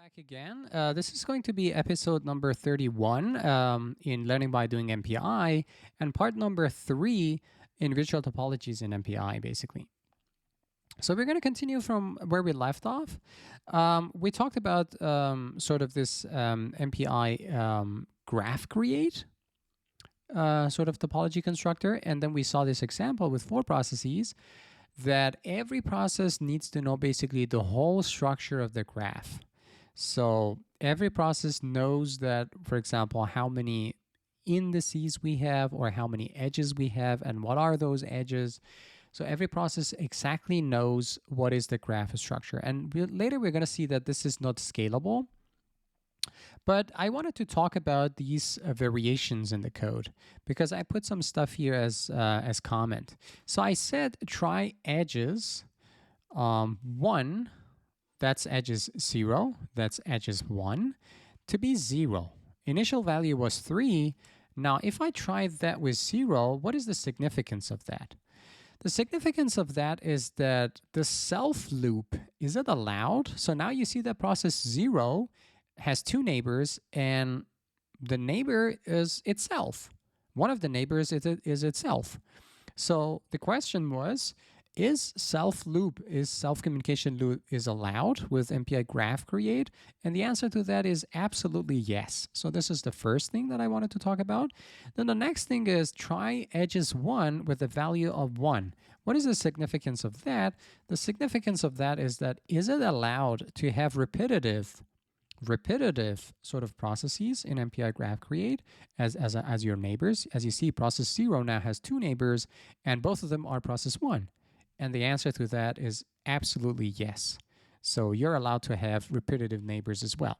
back again. This is going to be episode number 31 in Learning by Doing MPI, and part number 3 in virtual topologies in MPI, basically. So we're going to continue from where we left off. We talked about sort of this MPI graph create sort of topology constructor, and then we saw this example with 4 processes that every process needs to know basically the whole structure of the graph. So every process knows that, for example, how many indices we have or how many edges we have and what are those edges. So every process exactly knows what is the graph structure. And later we're going to see that this is not scalable. But I wanted to talk about these variations in the code because I put some stuff here as comment. So I said try edges 1, that's edges 0, that's edges 1, to be 0. Initial value was 3. Now, if I try that with 0, what is the significance of that? The significance of that is that the self loop, is it allowed? So now you see that process 0 has 2 neighbors, and the neighbor is itself. One of the neighbors is itself. So the question was, is self-communication loop is allowed with MPI graph create? And the answer to that is absolutely yes. So this is the first thing that I wanted to talk about. Then the next thing is try edges 1 with a value of 1. What is the significance of that? The significance of that is that is it allowed to have repetitive sort of processes in MPI graph create as your neighbors? As you see, process 0 now has 2 neighbors, and both of them are process 1. And the answer to that is absolutely yes. So you're allowed to have repetitive neighbors as well.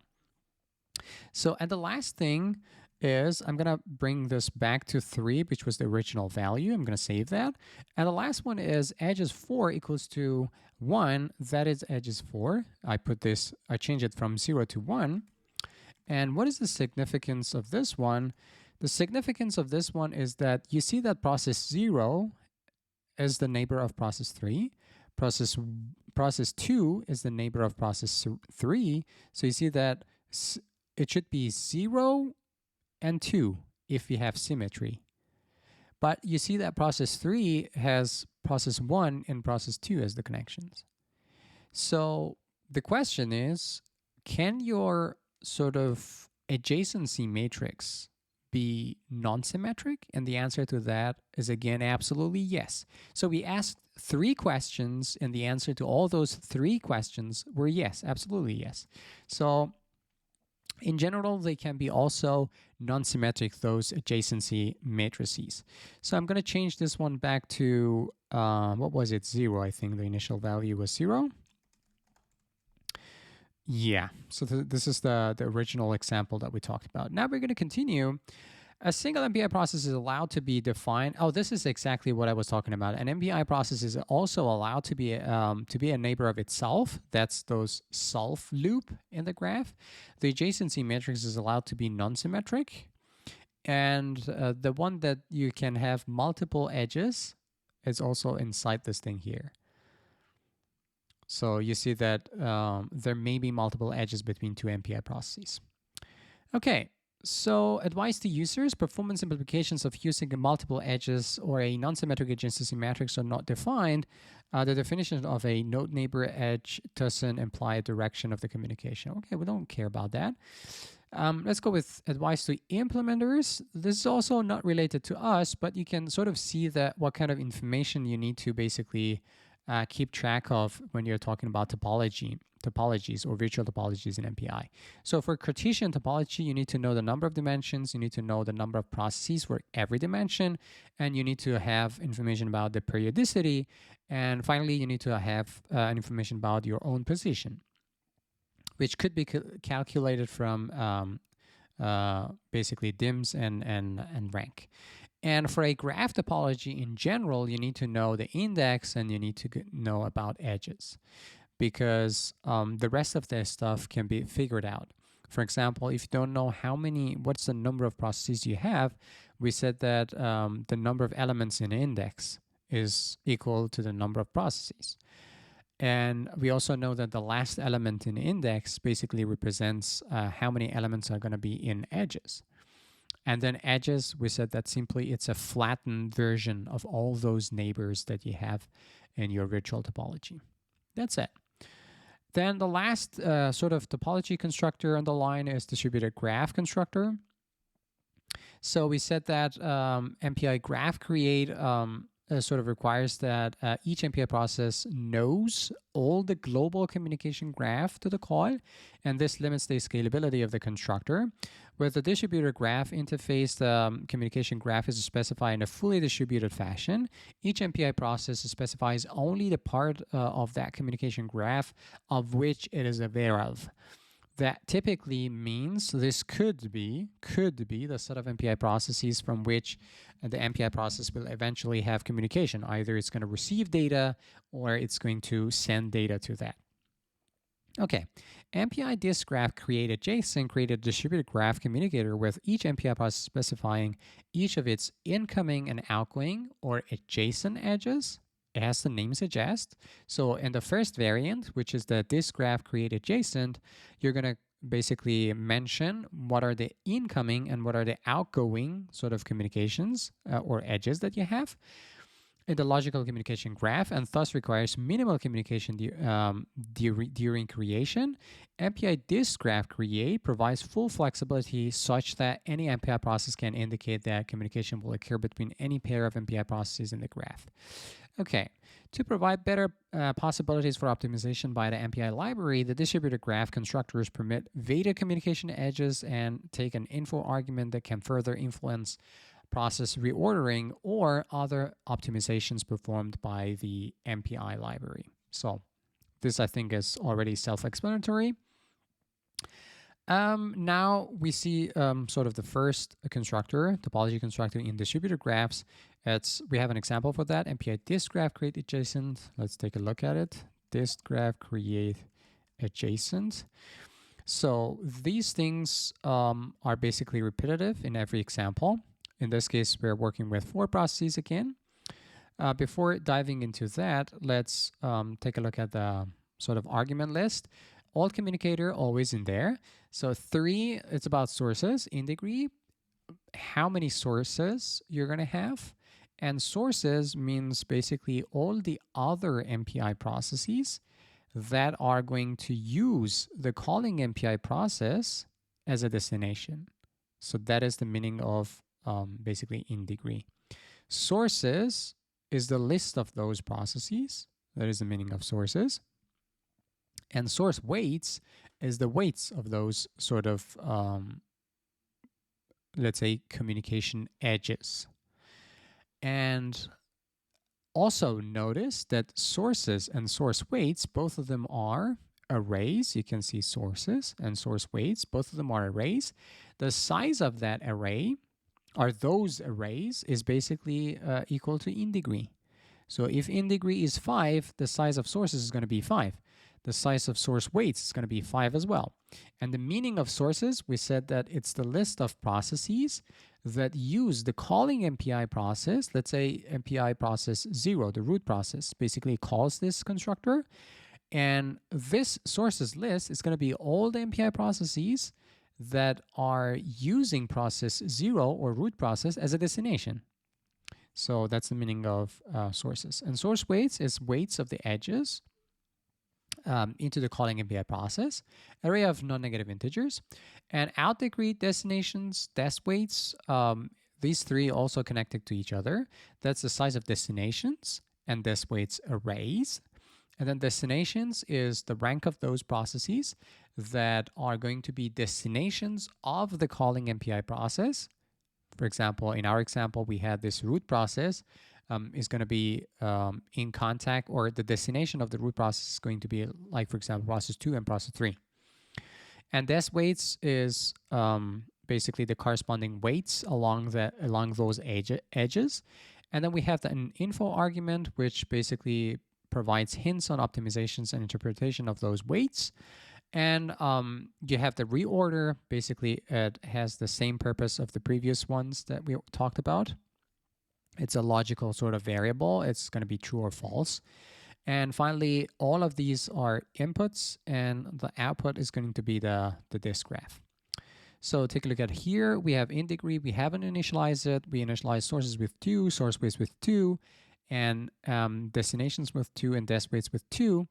So, and the last thing is I'm going to bring this back to 3, which was the original value. I'm going to save that. And the last one is edges 4 equals to 1. That is edges 4. I change it from 0 to 1. And what is the significance of this one? The significance of this one is that you see that process 0 is the neighbor of process 3. Process 2 is the neighbor of process 3. So you see that it should be 0 and 2 if we have symmetry. But you see that process 3 has process 1 and process 2 as the connections. So the question is, can your sort of adjacency matrix be non-symmetric? And the answer to that is again absolutely yes. So we asked 3 questions, and the answer to all those 3 questions were yes, absolutely yes. So in general, they can be also non-symmetric, those adjacency matrices. So I'm going to change this one back to, what was it, 0, I think the initial value was 0. Yeah, so this is the original example that we talked about. Now we're going to continue. A single MPI process is allowed to be defined. Oh, this is exactly what I was talking about. An MPI process is also allowed to be a neighbor of itself. That's those self loop in the graph. The adjacency matrix is allowed to be non-symmetric. And the one that you can have multiple edges is also inside this thing here. So you see that there may be multiple edges between 2 MPI processes. Okay, so advice to users: performance implications of using multiple edges or a non-symmetric adjacency matrix are not defined. The definition of a node neighbor edge doesn't imply a direction of the communication. Okay, we don't care about that. Let's go with advice to implementers. This is also not related to us, but you can sort of see that what kind of information you need to basically keep track of when you're talking about topologies or virtual topologies in MPI. So for Cartesian topology, you need to know the number of dimensions, you need to know the number of processes for every dimension, and you need to have information about the periodicity, and finally you need to have information about your own position, which could be calculated from basically dims and rank. And for a graph topology in general, you need to know the index and you need to know about edges, because the rest of the stuff can be figured out. For example, if you don't know what's the number of processes you have, we said that the number of elements in an index is equal to the number of processes. And we also know that the last element in index basically represents how many elements are going to be in edges. And then edges, we said that simply it's a flattened version of all those neighbors that you have in your virtual topology. That's it. Then the last sort of topology constructor on the line is distributed graph constructor. So we said that MPI graph create sort of requires that each MPI process knows all the global communication graph to the call, and this limits the scalability of the constructor. With the distributed graph interface, the communication graph is specified in a fully distributed fashion. Each MPI process specifies only the part of that communication graph of which it is aware of. That typically means this could be the set of MPI processes from which the MPI process will eventually have communication. Either it's going to receive data or it's going to send data to that. Okay, MPI disk graph create adjacent created a distributed graph communicator with each MPI process specifying each of its incoming and outgoing or adjacent edges. It has the name suggest. So in the first variant, which is the disk graph create adjacent, you're going to basically mention what are the incoming and what are the outgoing sort of communications or edges that you have in the logical communication graph, and thus requires minimal communication during creation. MPI disk graph create provides full flexibility such that any MPI process can indicate that communication will occur between any pair of MPI processes in the graph. Okay, to provide better possibilities for optimization by the MPI library, the distributed graph constructors permit Veda communication edges and take an info argument that can further influence process reordering or other optimizations performed by the MPI library. So this, I think, is already self-explanatory. Now we see sort of the first constructor, topology constructor in distributed graphs. We have an example for that, MPI disk graph create adjacent. Let's take a look at it. Disk graph create adjacent. So these things are basically repetitive in every example. In this case, we're working with 4 processes again. Before diving into that, let's take a look at the sort of argument list. Alt communicator always in there. So 3, it's about sources in degree, how many sources you're going to have. And sources means basically all the other MPI processes that are going to use the calling MPI process as a destination. So that is the meaning of basically in degree. Sources is the list of those processes. That is the meaning of sources. And source weights is the weights of those sort of, let's say, communication edges. And also notice that sources and source weights, both of them are arrays. You can see sources and source weights, both of them are arrays. The size of that array, or those arrays, is basically equal to in degree. So if in degree is 5, the size of sources is going to be 5. The size of source weights is going to be 5 as well. And the meaning of sources, we said that it's the list of processes that use the calling MPI process. Let's say MPI process 0, the root process, basically calls this constructor. And this sources list is going to be all the MPI processes that are using process 0 or root process as a destination. So that's the meaning of sources. And source weights is weights of the edges into the calling MPI process, array of non-negative integers. And out degree destinations, dest weights, these 3 also connected to each other. That's the size of destinations and dest weights arrays. And then destinations is the rank of those processes that are going to be destinations of the calling MPI process. For example, in our example, we had this root process is going to be in contact, or the destination of the root process is going to be, like, for example, process 2 and process 3. And dest weights is basically the corresponding weights along those edges. And then we have an info argument, which basically provides hints on optimizations and interpretation of those weights. And you have the reorder. Basically, it has the same purpose of the previous ones that we talked about. It's a logical sort of variable. It's going to be true or false. And finally, all of these are inputs, and the output is going to be the disk graph. So take a look at here. We have in degree. We haven't initialized it. We initialize sources with 2, source weights with 2, and destinations with 2, and desk weights with 2.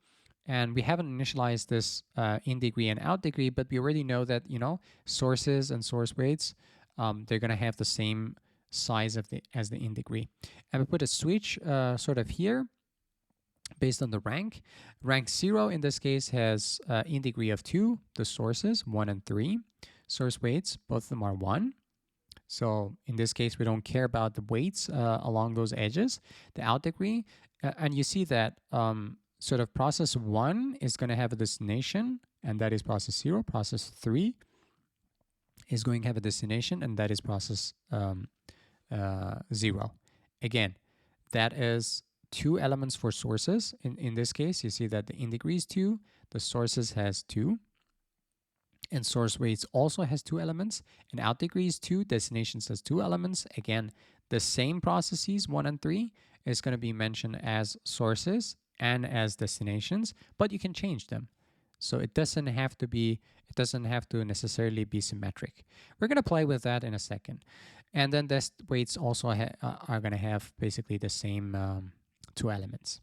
And we haven't initialized this in degree and out degree, but we already know that, sources and source weights, they're going to have the same size as the in degree. And we put a switch sort of here based on the rank. Rank 0 in this case has in degree of 2, the sources 1 and 3. Source weights, both of them are 1. So in this case, we don't care about the weights along those edges. The out degree, and you see that sort of process 1 is going to have a destination, and that is process 0. Process 3 is going to have a destination, and that is process 0. Again, that is 2 elements for sources. In this case, you see that the in degree is 2, the sources has 2, and source weights also has 2 elements, and out degree is 2, destinations has 2 elements. Again, the same processes 1 and 3 is going to be mentioned as sources and as destinations, but you can change them. So it doesn't have to necessarily be symmetric. We're going to play with that in a second. And then desk weights also are going to have basically the same 2 elements.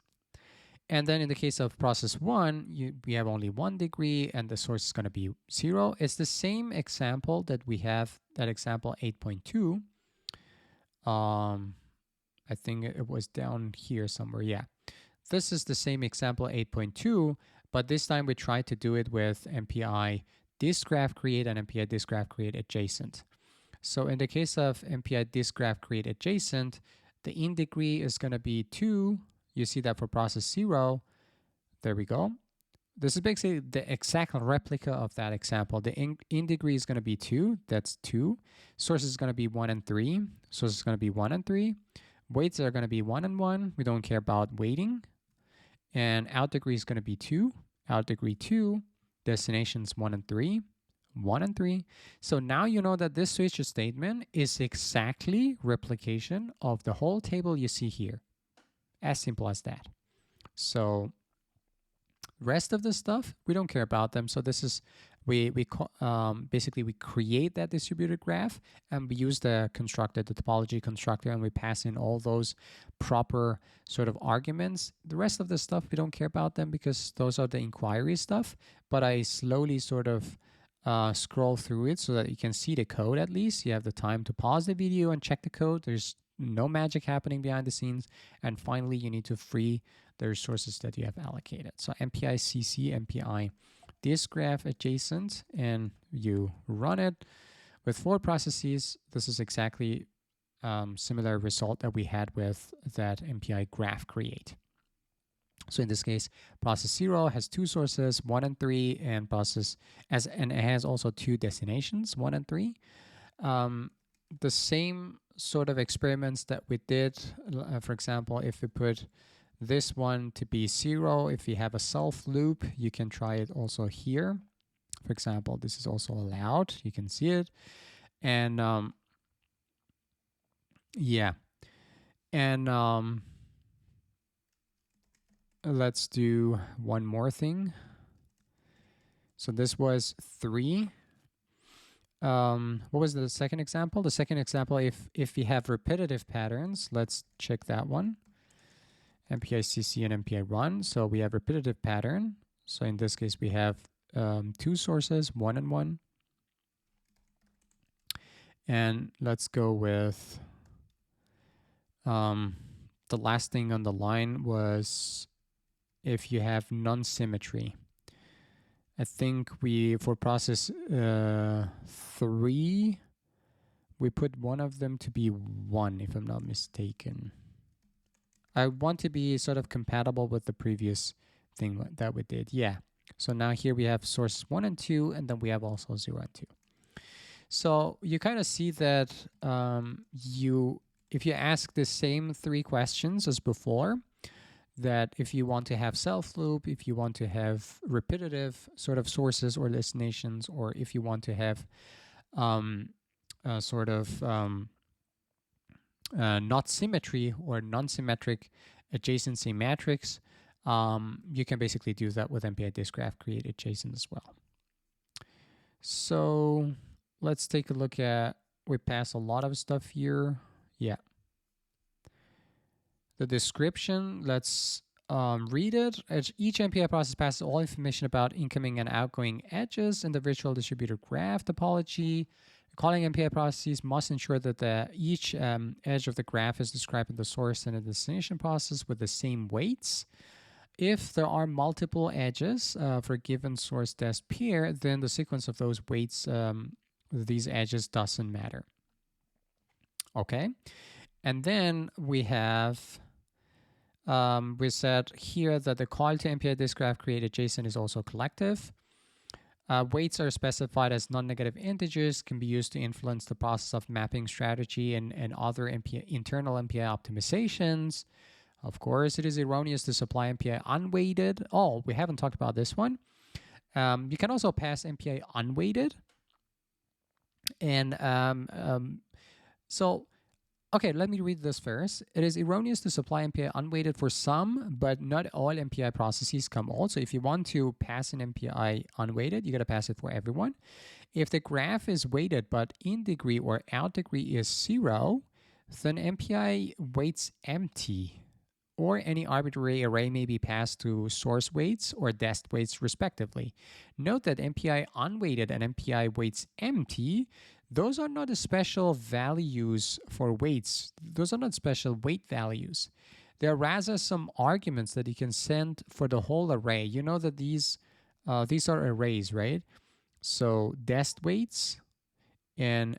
And then in the case of process 1, we have only 1 degree, and the source is going to be 0. It's the same example that we have, that example 8.2. I think it was down here somewhere. Yeah. This is the same example 8.2, but this time we tried to do it with MPI disk graph create and MPI disk graph create adjacent. So in the case of MPI disk graph create adjacent, the in degree is going to be 2. You see that for process 0. There we go. This is basically the exact replica of that example. The in degree is going to be 2. That's 2. Source is going to be 1 and 3. Source is going to be 1 and 3. Weights are going to be 1 and 1. We don't care about weighting. And out degree is going to be 2. Out degree 2. Destinations 1 and 3. 1 and 3. So now you know that this switch statement is exactly replication of the whole table you see here. As simple as that. So rest of the stuff, we don't care about them. So this is, basically we create that distributed graph, and we use the constructor, the topology constructor, and we pass in all those proper sort of arguments. The rest of the stuff, we don't care about them because those are the inquiry stuff. But I slowly sort of scroll through it so that you can see the code at least. You have the time to pause the video and check the code. There's no magic happening behind the scenes. And finally, you need to free the resources that you have allocated. So MPI CC, MPI disk graph adjacent, and you run it with 4 processes. This is exactly similar result that we had with that MPI graph create. So in this case, process 0 has 2 sources, 1 and 3, and and it has also 2 destinations, 1 and 3. The same sort of experiments that we did, for example, if we put this one to be 0, if you have a self loop, you can try it also here. For example, this is also allowed. You can see it. And yeah. And let's do one more thing. So this was 3. What was the second example? The second example, if we have repetitive patterns, let's check that one. MPI CC and MPI run. So we have repetitive pattern. So in this case, we have 2 sources, 1 and 1. And let's go with the last thing on the line was if you have non-symmetry. I think for process 3, we put one of them to be 1, if I'm not mistaken. I want to be sort of compatible with the previous thing that we did. Yeah. So now here we have sources 1 and 2, and then we have also 0 and 2. So you kind of see that if you ask the same 3 questions as before, that if you want to have self loop, if you want to have repetitive sort of sources or destinations, or if you want to have sort of not symmetry or non-symmetric adjacency matrix, you can basically do that with MPI disk graph create adjacent as well. So let's take a look at, we pass a lot of stuff here. Yeah. The description, let's read it. Each MPI process passes all information about incoming and outgoing edges in the virtual distributed graph topology. Calling MPI processes must ensure that each edge of the graph is described in the source and the destination process with the same weights. If there are multiple edges for a given source test pair, then the sequence of those weights, these edges, doesn't matter. Okay, and then we have, we said here that the call to MPI disk graph create adjacent is also collective. Weights are specified as non-negative integers, can be used to influence the process of mapping strategy and other internal MPI optimizations. Of course, it is erroneous to supply MPI unweighted. Oh, we haven't talked about this one. You can also pass MPI unweighted. And okay, let me read this first. It is erroneous to supply MPI unweighted for some, but not all MPI processes come also. If you want to pass an MPI unweighted, you got to pass it for everyone. If the graph is weighted, but in degree or out degree is 0, then MPI weights empty, or any arbitrary array may be passed to source weights or dest weights respectively. Note that MPI unweighted and MPI weights empty, those are not special values for weights. Those are not special weight values. There are rather some arguments that you can send for the whole array. You know that these are arrays, right? So dest weights and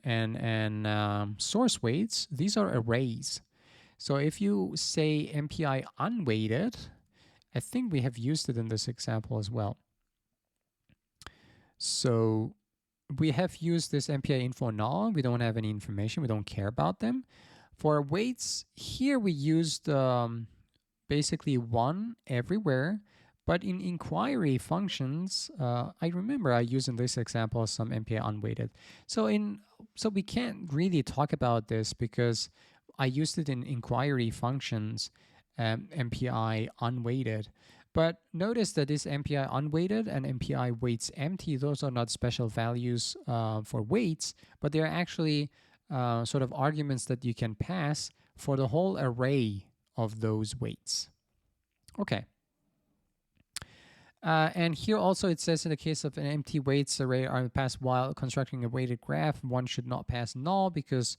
source weights, these are arrays. So if you say MPI unweighted, I think we have used it in this example as well. So we have used this MPI info null. We don't have any information. We don't care about them. For weights, here we used basically 1 everywhere. But in inquiry functions, I remember I used in this example some MPI unweighted. So we can't really talk about this because I used it in inquiry functions, MPI unweighted. But notice that this MPI unweighted and MPI weights empty, those are not special values for weights, but they're actually sort of arguments that you can pass for the whole array of those weights. Okay. And here also it says in the case of an empty weights array are passed while constructing a weighted graph, one should not pass null because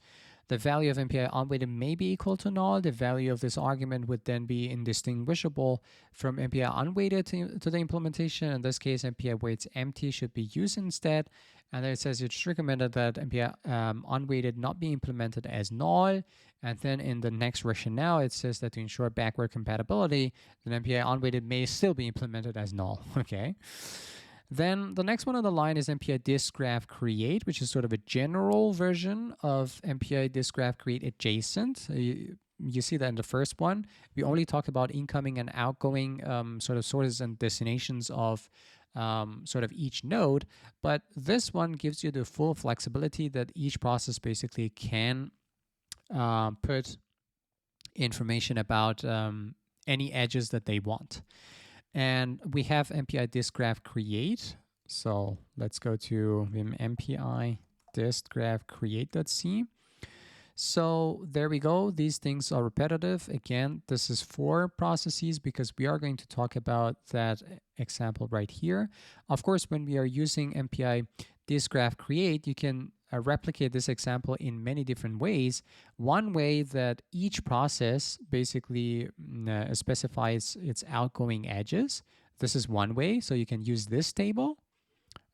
the value of MPI unweighted may be equal to null. The value of this argument would then be indistinguishable from MPI unweighted to the implementation. In this case, MPI weights empty should be used instead. And then it says it's recommended that MPI unweighted not be implemented as null. And then in the next rationale, it says that to ensure backward compatibility, then MPI unweighted may still be implemented as null. Okay. Then the next one on the line is MPI disk graph create, which is sort of a general version of MPI disk graph create adjacent. You see that in the first one. We only talked about incoming and outgoing sort of sources and destinations of sort of each node. But this one gives you the full flexibility that each process basically can put information about any edges that they want. And we have MPI disk graph create. So let's go to vim MPI disk graph create.c. So there we go. These things are repetitive. Again, this is for processes because we are going to talk about that example right here. Of course, when we are using MPI disk graph create, you can replicate this example in many different ways. One way that each process basically specifies its outgoing edges. This is one way, so you can use this table.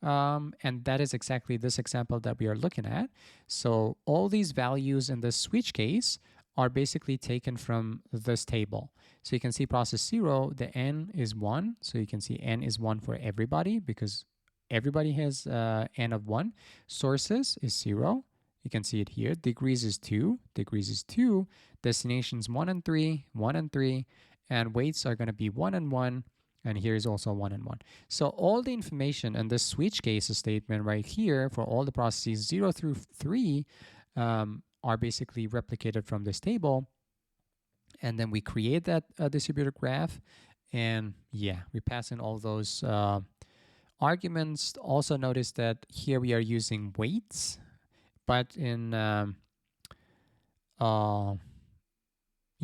And that is exactly this example that we are looking at. So all these values in this switch case are basically taken from this table. So you can see process 0, the n is 1. So you can see n is 1 for everybody because everybody has n of 1. Sources is 0. You can see it here. Degrees is 2. Degrees is 2. Destinations 1 and 3. 1 and 3. And weights are going to be 1 and 1. And here is also 1 and 1. So all the information in this switch case statement right here for all the processes 0 through 3 are basically replicated from this table. And then we create that distributed graph. And yeah, we pass in all those arguments. Also notice that here we are using weights, but in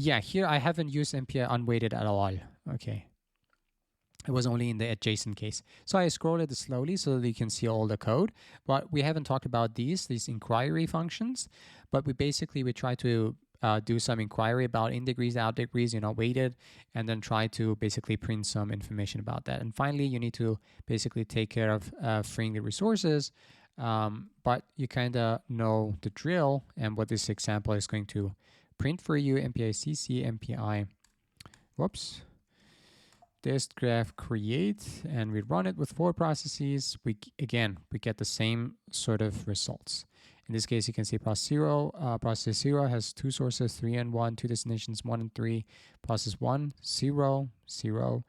yeah, here I haven't used MPI unweighted at all. Okay. It was only in the adjacent case. So I scrolled it slowly so that you can see all the code. But we haven't talked about these inquiry functions. But we try to do some inquiry about in degrees, out degrees, weighted, and then try to basically print some information about that. And finally, you need to basically take care of freeing the resources. But you kind of know the drill and what this example is going to print for you. MPI CC, MPI, whoops, dist graph create, and we run it with 4 processes. We get the same sort of results. In this case, you can see process 0 has 2 sources, 3 and 1, 2 destinations, 1 and 3. Process 1, 0, 0.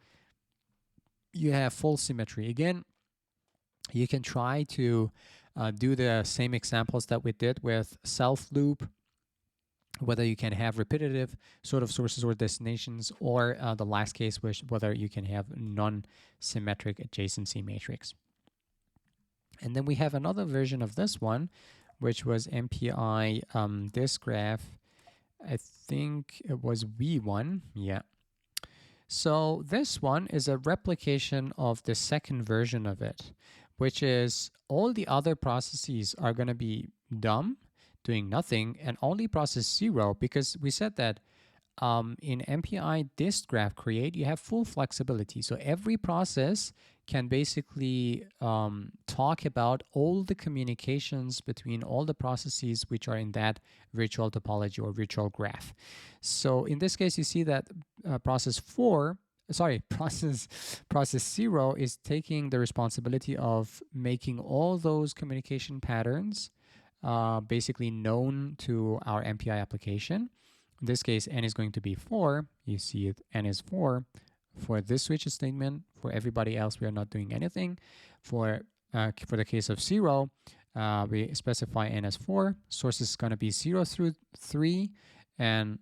You have full symmetry. Again, you can try to do the same examples that we did with self loop, whether you can have repetitive sort of sources or destinations, or the last case, whether you can have non-symmetric adjacency matrix. And then we have another version of this one, which was MPI disk graph. I think it was V1. Yeah. So this one is a replication of the second version of it, which is all the other processes are going to be dumb, doing nothing, and only process 0, because we said that in MPI dist graph create, you have full flexibility. So every process can basically talk about all the communications between all the processes which are in that virtual topology or virtual graph. So in this case, you see that process 0 is taking the responsibility of making all those communication patterns basically known to our MPI application. In this case, n is going to be 4. You see it, n is 4 for this switch statement. For everybody else, we are not doing anything. For the case of 0, we specify n as 4. Source is going to be 0 through 3. And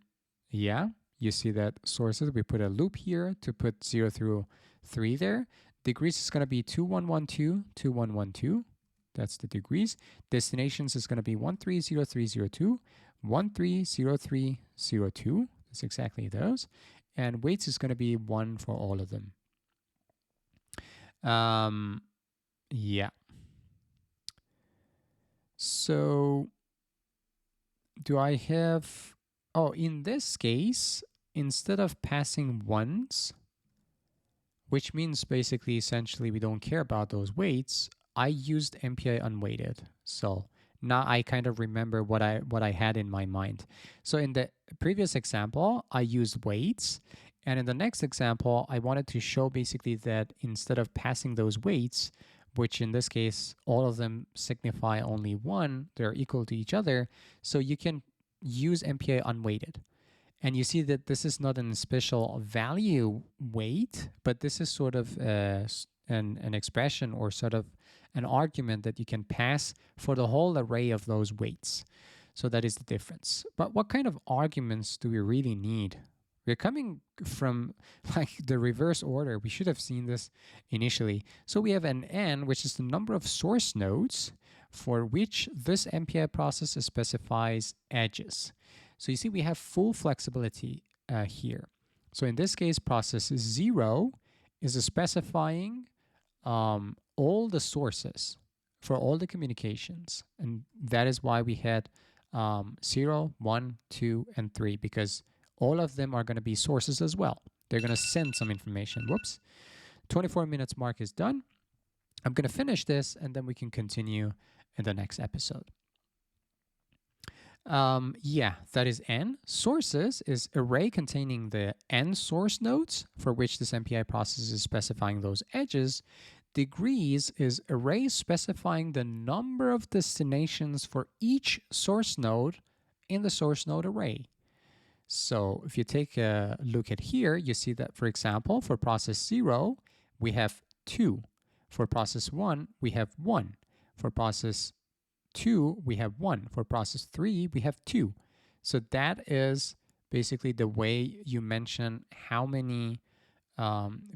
yeah, you see that sources, we put a loop here to put 0 through 3 there. Degrees is going to be 2, 1, 1, 2, 2, 1, 1, 2. That's the degrees. Destinations is going to be 130302, 130302. That's exactly those. And weights is going to be 1 for all of them. Yeah. So do I have... Oh, in this case, instead of passing ones, which means basically essentially we don't care about those weights, I used MPI unweighted. So now I kind of remember what I had in my mind. So in the previous example, I used weights. And in the next example, I wanted to show basically that instead of passing those weights, which in this case, all of them signify only 1, they're equal to each other. So you can use MPI unweighted. And you see that this is not a special value weight, but this is sort of an expression or sort of an argument that you can pass for the whole array of those weights. So that is the difference. But what kind of arguments do we really need? We're coming from like the reverse order. We should have seen this initially. So we have an n, which is the number of source nodes for which this MPI process specifies edges. So you see we have full flexibility here. So in this case, process 0 is specifying all the sources for all the communications. And that is why we had 0, 1, 2, and 3, because all of them are going to be sources as well. They're going to send some information. Whoops. 24 minutes mark is done. I'm going to finish this, and then we can continue in the next episode. Yeah, that is n. Sources is array containing the n source nodes for which this MPI process is specifying those edges. Degrees is array specifying the number of destinations for each source node in the source node array. So if you take a look at here, you see that, for example, for process 0, we have 2. For process 1, we have 1. For process 2, we have 1. For process 3, we have 2. So that is basically the way you mention how many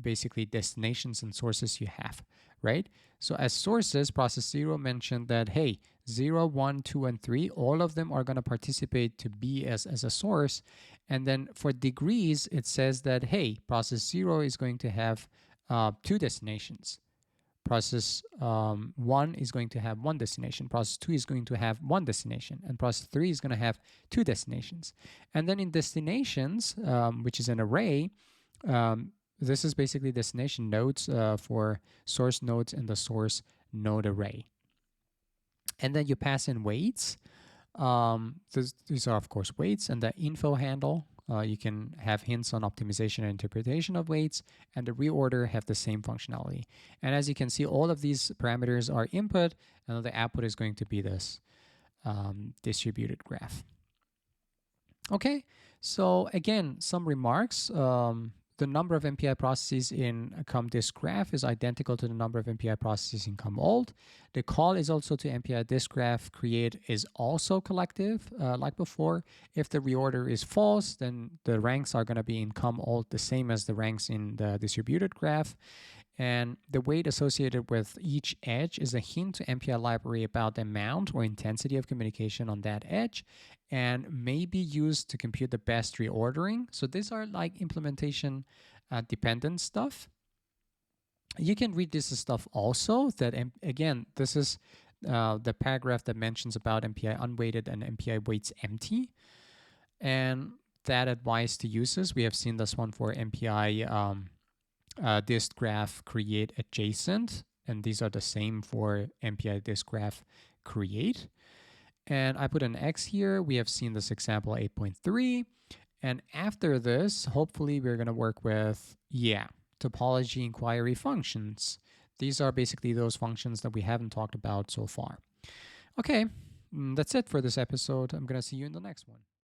basically destinations and sources you have, right? So as sources, process 0 mentioned that, hey, 0, 1, 2, and 3, all of them are going to participate to be as a source. And then for degrees, it says that, hey, process 0 is going to have 2 destinations. Process 1 is going to have 1 destination. Process 2 is going to have 1 destination. And process 3 is going to have 2 destinations. And then in destinations, which is an array, this is basically destination nodes for source nodes in the source node array. And then you pass in weights. These are, of course, weights, and the info handle. You can have hints on optimization and interpretation of weights, and the reorder have the same functionality. And as you can see, all of these parameters are input, and the output is going to be this distributed graph. Okay, so again, some remarks. The number of MPI processes in COM_DISC graph is identical to the number of MPI processes in COM_ALT. The call is also to MPI disk graph create is also collective, like before. If the reorder is false, then the ranks are going to be in COM_ALT the same as the ranks in the distributed graph. And the weight associated with each edge is a hint to MPI library about the amount or intensity of communication on that edge, and may be used to compute the best reordering. So these are like implementation dependent stuff. You can read this stuff also. That again, this is the paragraph that mentions about MPI unweighted and MPI weights empty, and that advice to users. We have seen this one for MPI disk graph create adjacent, and these are the same for MPI disk graph create. And I put an X here. We have seen this example 8.3. And after this, hopefully we're going to work with, topology inquiry functions. These are basically those functions that we haven't talked about so far. Okay, that's it for this episode. I'm going to see you in the next one.